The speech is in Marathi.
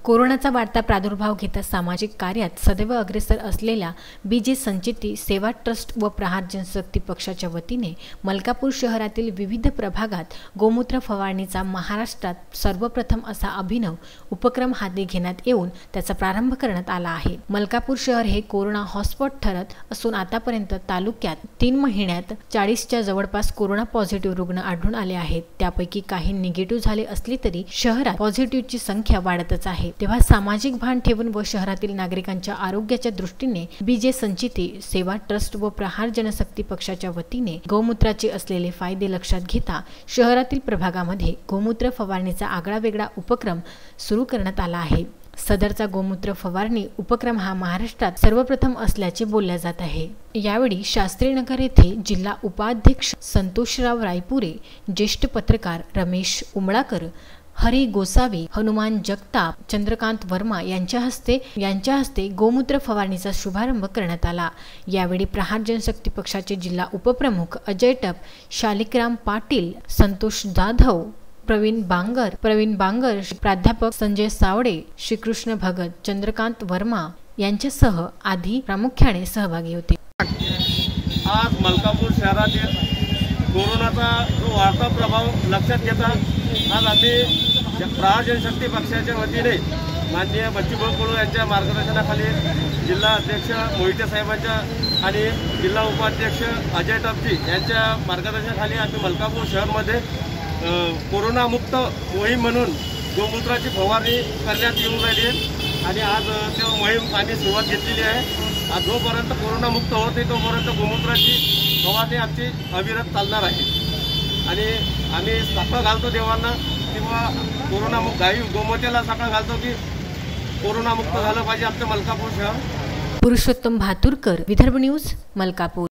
कोरोनाचा वाढता प्रादुर्भाव घेता सामाजिक कार्यात सदैव अग्रेसर असलेल्या बीजे संचिती सेवा ट्रस्ट व प्रहार जनशक्ती पक्षाच्या वतीने मलकापूर शहरातील विविध प्रभागात गोमूत्र फवारणीचा महाराष्ट्रात सर्वप्रथम असा अभिनव उपक्रम हाती घेण्यात येऊन त्याचा प्रारंभ करण्यात आला आहे। मलकापूर शहर हे कोरोना हॉटस्पॉट ठरत असून आतापर्यंत तालुक्यात 3 महिन्यात 40च्या जवळपास कोरोना पॉझिटिव्ह रुग्ण आढळून आले आहेत। त्यापैकी काही निगेटिव्ह झाले असली तरी शहरात पॉझिटिव्हची संख्या वाढतच आहे। तेव्हा सामाजिक भान ठेवून व शहरातील नागरिकांच्या आरोग्याच्या दृष्टीने बीजे संचिती सेवा ट्रस्ट व प्रहार जनशक्ती पक्षाच्या वतीने गोमूत्राचे असलेले फायदे लक्षात घेता शहरातील प्रभागामध्ये गोमूत्र फवारणीचा आगळावेगळा उपक्रम सुरू करण्यात आला आहे। सदरचा गोमूत्र फवारणी उपक्रम हा महाराष्ट्रात सर्वप्रथम असल्याचे बोलले जात आहे। यावेळी शास्त्रीनगर येथे जिल्हा उपाध्यक्ष संतोषराव रायपुरे, ज्येष्ठ पत्रकार रमेश उमळाकर, हरी गोसावी, हनुमान जगताप, चंद्रकांत वर्मा यांच्या हस्ते गोमूत्र फवारणीचा शुभारंभ करण्यात आला। यावेळी प्रहार जनशक्ती पक्षाचे जिल्हा उपप्रमुख अजय टप, शालिकराम पाटील, संतोष जाधव, प्रवीण बांगर, प्राध्यापक संजय सावडे, श्रीकृष्ण भगत, चंद्रकांत वर्मा यांच्यासह आधी प्रामुख्याने सहभागी होते। आज मलकापूर शहरातील कोरोनाचा जो वाढता प्रभाव लक्षात घेता आज आम्ही प्रहार जनशक्ती पक्षाच्या वतीने माननीय बच्चूभाऊ कडू यांच्या मार्गदर्शनाखाली जिल्हा अध्यक्ष मोहिते साहेबांच्या आणि जिल्हा उपाध्यक्ष अजय टपजी यांच्या मार्गदर्शनाखाली आम्ही मलकापूर शहरमध्ये कोरोनामुक्त मोहीम म्हणून गोमूत्राची फवारणी करण्यात येऊन राहिली आहे आणि आज त्या मोहीम आम्ही सुरुवात घेतलेली आहे। आज जोपर्यंत कोरोनामुक्त होते तोपर्यंत गोमूत्राची फवारणी आमची अविरत चालणार आहे आणि आम्ही साखळ घालतो देवांना किंवा कोरोनामुक्त गाई गोमातेला साखळ घालतो की कोरोनामुक्त झालं पाहिजे आमचं मलकापूर शहर। पुरुषोत्तम भातुरकर, विदर्भ न्यूज, मलकापूर।